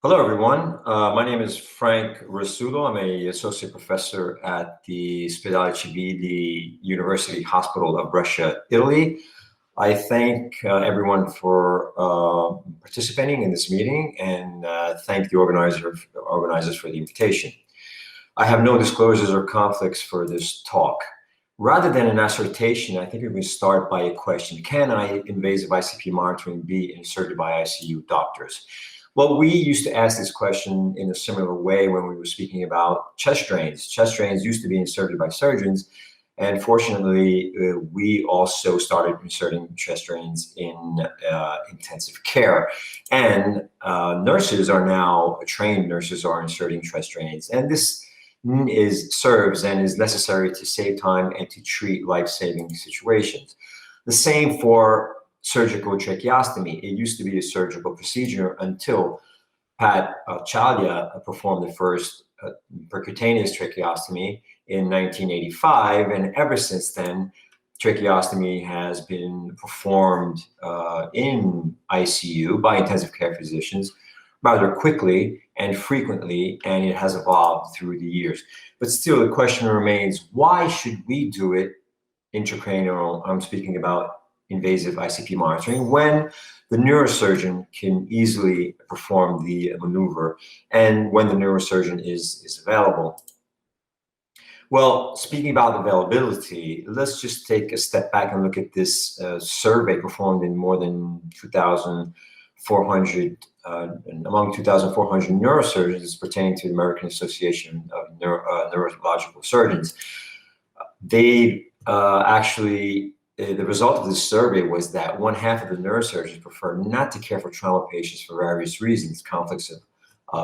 Hello, everyone. My name is Frank Rasulo. I'm an associate professor at the Ospedale Civili University Hospital of Brescia, Italy. I thank everyone for participating in this meeting and thank the organizers for the invitation. I have no disclosures or conflicts for this talk. Rather than an assertion, I think we can start by a question. Can invasive ICP monitoring be inserted by ICU doctors? Well, we used to ask this question in a similar way when we were speaking about chest drains. Chest drains used to be inserted by surgeons, and fortunately, we also started inserting chest drains in intensive care. And nurses are now, trained nurses are inserting chest drains. And this serves and is necessary to save time and to treat life-saving situations. The same for surgical tracheostomy. It used to be a surgical procedure until Pat Chalia performed the first percutaneous tracheostomy in 1985, and ever since then, tracheostomy has been performed in ICU by intensive care physicians rather quickly and frequently, and it has evolved through the years. But still, the question remains, why should we do it intracranial? I'm speaking about invasive ICP monitoring when the neurosurgeon can easily perform the maneuver and when the neurosurgeon is available. Well, speaking about availability, let's just take a step back and look at this survey performed in more than 2,400 among 2,400 neurosurgeons pertaining to the American Association of Neurological Surgeons. They the result of this survey was that one half of the neurosurgeons prefer not to care for trauma patients for various reasons, conflicts of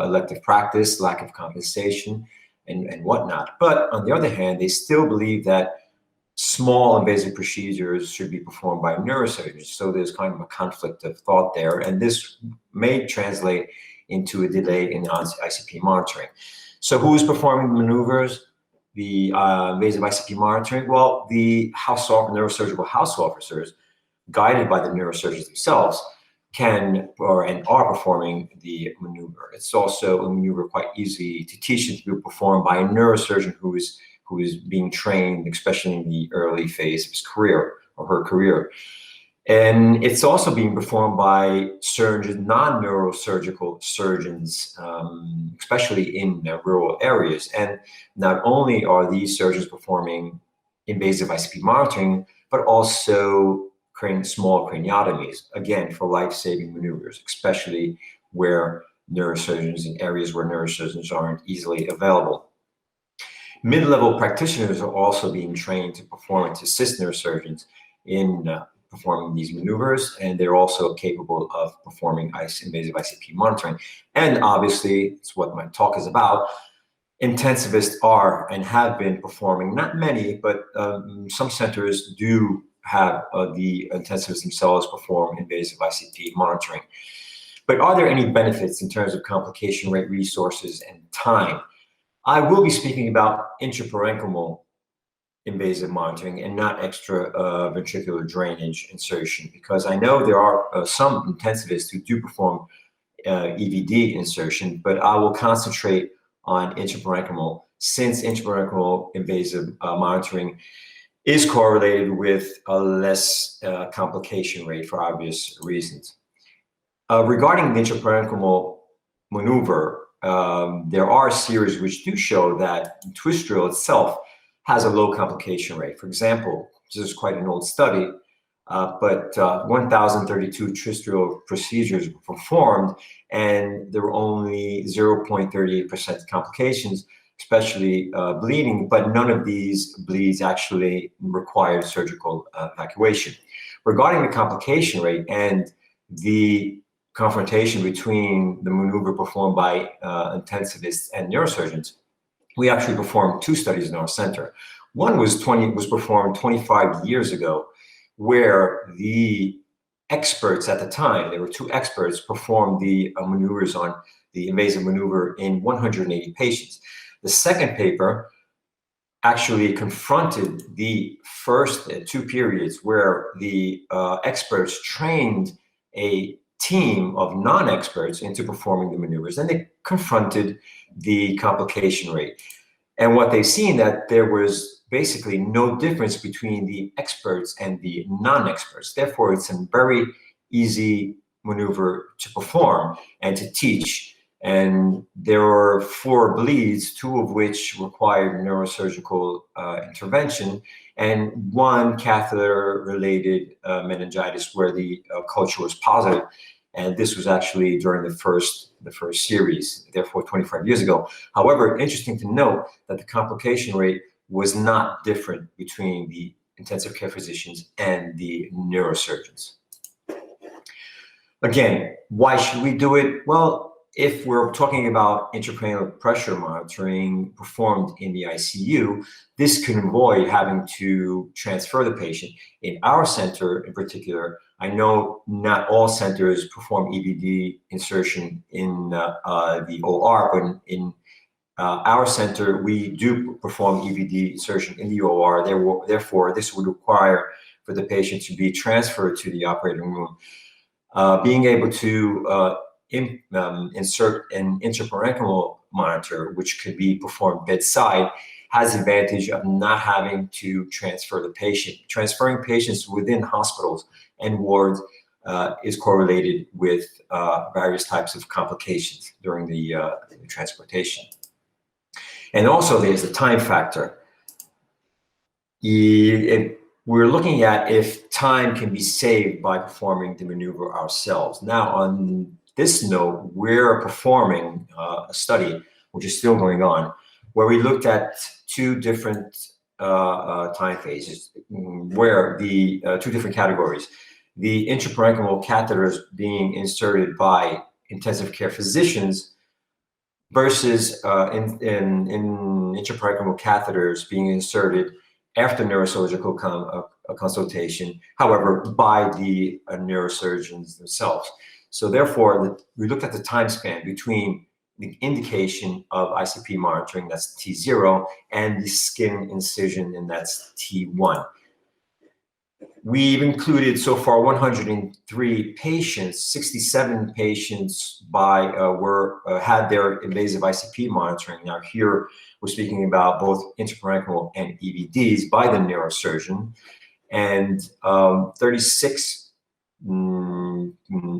elective practice, lack of compensation, and whatnot. But on the other hand, they still believe that small invasive procedures should be performed by neurosurgeons. So there's kind of a conflict of thought there, and this may translate into a delay in ICP monitoring. So who's performing the maneuvers? The invasive ICP monitoring? Well, the neurosurgical house officers, guided by the neurosurgeons themselves, can and are performing the maneuver. It's also a maneuver quite easy to teach and to be performed by a neurosurgeon who is being trained, especially in the early phase of his career or her career. And it's also being performed by surgeons, non-neurosurgical surgeons, especially in rural areas. And not only are these surgeons performing invasive ICP monitoring, but also small craniotomies, again, for life-saving maneuvers, especially where neurosurgeons, in areas where neurosurgeons aren't easily available. Mid-level practitioners are also being trained to perform and to assist neurosurgeons in performing these maneuvers, and they're also capable of performing invasive ICP monitoring. And obviously, it's what my talk is about, intensivists are and have been performing, not many, but some centers do have the intensivists themselves perform invasive ICP monitoring. But are there any benefits in terms of complication rate, resources, and time? I will be speaking about intraparenchymal invasive monitoring and not extra ventricular drainage insertion, because I know there are some intensivists who do perform EVD insertion, but I will concentrate on intraparenchymal, since intraparenchymal invasive monitoring is correlated with a less complication rate for obvious reasons. Regarding the intraparenchymal maneuver, there are series which do show that twist drill itself has a low complication rate. For example, this is quite an old study, but 1,032 twist drill procedures were performed, and there were only 0.38% complications, especially bleeding, but none of these bleeds actually required surgical evacuation. Regarding the complication rate and the confrontation between the maneuver performed by intensivists and neurosurgeons, we actually performed two studies in our center. One was performed 25 years ago, where the experts at the time, there were two experts, performed the maneuvers on the invasive maneuver in 180 patients. The second paper actually confronted the first two periods where the experts trained a team of non-experts into performing the maneuvers, and they confronted the complication rate. And what they've seen that there was basically no difference between the experts and the non-experts. Therefore, it's a very easy maneuver to perform and to teach. And there were 4 bleeds, 2 of which required neurosurgical intervention, and 1 catheter-related meningitis where the culture was positive. And this was actually during the first series, therefore 25 years ago. However, interesting to note that the complication rate was not different between the intensive care physicians and the neurosurgeons. Again, why should we do it? Well, if we're talking about intracranial pressure monitoring performed in the ICU, this can avoid having to transfer the patient. In our center in particular, I know not all centers perform EVD insertion in the OR, but in our center, we do perform EVD insertion in the OR. Therefore, this would require for the patient to be transferred to the operating room. Being able to insert an intraparenchymal monitor, which could be performed bedside, has the advantage of not having to transfer the patient. Transferring patients within hospitals and wards is correlated with various types of complications during the transportation. And also there's the time factor. We're looking at if time can be saved by performing the maneuver ourselves. Now, on this note, we're performing a study, which is still going on, where we looked at 2 different time phases, where the 2 different categories. The intraparenchymal catheters being inserted by intensive care physicians versus in intraparenchymal catheters being inserted after neurosurgical consultation, however, by the neurosurgeons themselves. So therefore, we looked at the time span between the indication of ICP monitoring, that's T0, and the skin incision, and that's T1. We've included so far 103 patients. 67 patients had their invasive ICP monitoring. Now here we're speaking about both intraparenchymal and EVDs by the neurosurgeon, and 36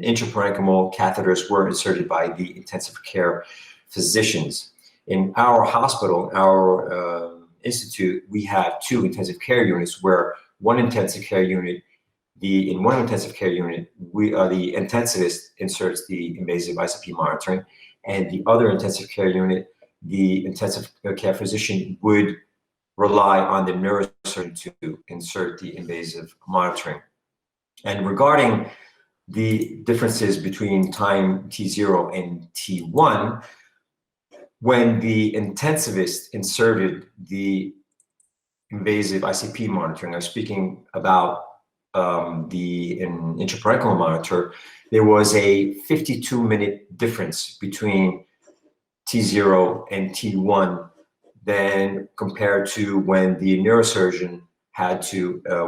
intraparenchymal catheters were inserted by the intensive care physicians. In our hospital, our institute, we have 2 intensive care units where in one intensive care unit, the intensivist inserts the invasive ICP monitoring, and the other intensive care unit, the intensive care physician would rely on the neurosurgeon to insert the invasive monitoring. And regarding the differences between time T0 and T1, when the intensivist inserted the invasive ICP monitoring, I'm speaking about the intraparenchymal monitor, there was a 52-minute difference between T0 and T1 than compared to when the neurosurgeon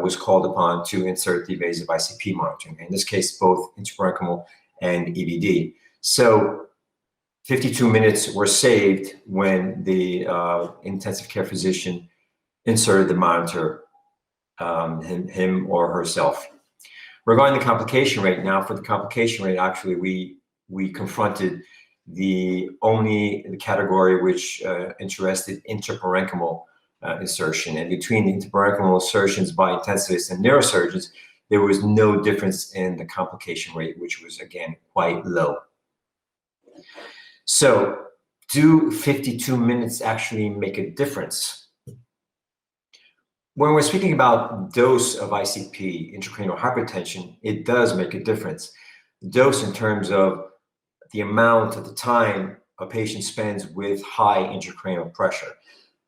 was called upon to insert the invasive ICP monitoring. In this case, both intraparenchymal and EVD. So 52 minutes were saved when the intensive care physician inserted the monitor, him or herself. Regarding the complication rate, now for the complication rate, actually we confronted the category which interested intraparenchymal insertion, and between the intraparenchymal insertions by intensivists and neurosurgeons, there was no difference in the complication rate, which was again quite low. So, do 52 minutes actually make a difference? When we're speaking about dose of ICP, intracranial hypertension, it does make a difference. Dose in terms of the amount of the time a patient spends with high intracranial pressure.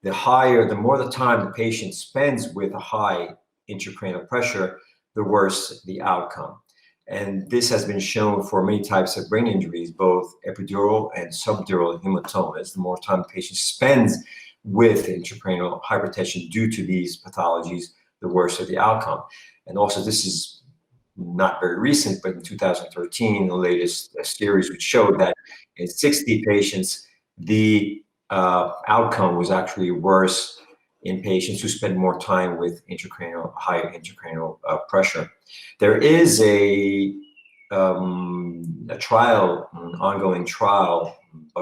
The more the time the patient spends with a high intracranial pressure, the worse the outcome. And this has been shown for many types of brain injuries, both epidural and subdural hematomas. The more time the patient spends with intracranial hypertension due to these pathologies, the worse of the outcome. And also this is not very recent, but in 2013, the latest series, which showed that in 60 patients, the outcome was actually worse in patients who spend more time with higher intracranial pressure. There is a trial, an ongoing trial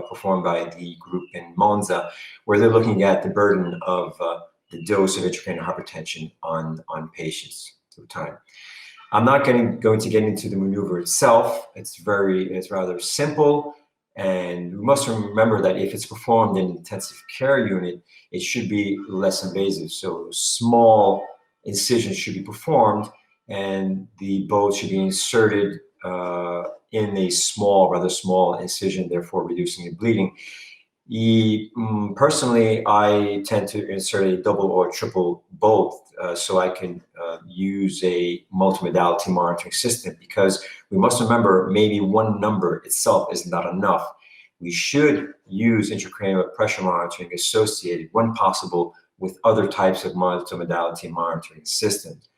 performed by the group in Monza, where they're looking at the burden of the dose of intracranial hypertension on patients through time. I'm not going to get into the maneuver itself. It's rather simple, and we must remember that if it's performed in an intensive care unit, it should be less invasive. So small incisions should be performed, and the bolt should be inserted in a rather small incision, therefore reducing the bleeding. Personally, I tend to insert a double or triple bolt so I can use a multimodality monitoring system, because we must remember maybe one number itself is not enough. We should use intracranial pressure monitoring associated, when possible, with other types of multimodality monitoring systems.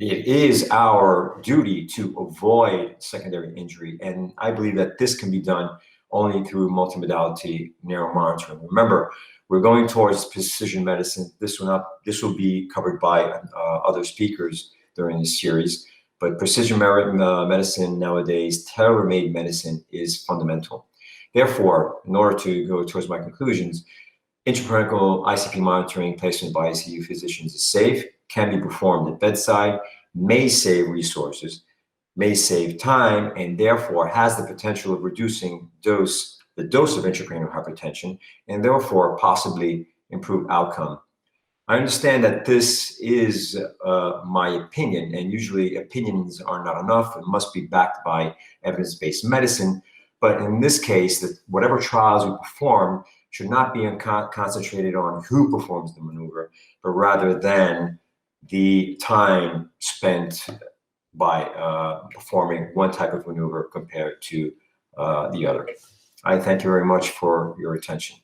It is our duty to avoid secondary injury, and I believe that this can be done only through multimodality neuromonitoring. Remember, we're going towards precision medicine. This will be covered by other speakers during this series, but precision medicine nowadays, tailor-made medicine, is fundamental. Therefore, in order to go towards my conclusions, intraparenchymal ICP monitoring placement by ICU physicians is safe, can be performed at bedside, may save resources, may save time, and therefore has the potential of reducing the dose of intracranial hypertension, and therefore possibly improve outcome. I understand that this is my opinion, and usually opinions are not enough. It must be backed by evidence-based medicine. But in this case, whatever trials we perform should not be concentrated on who performs the maneuver, but rather than the time spent by performing one type of maneuver compared to the other. I thank you very much for your attention.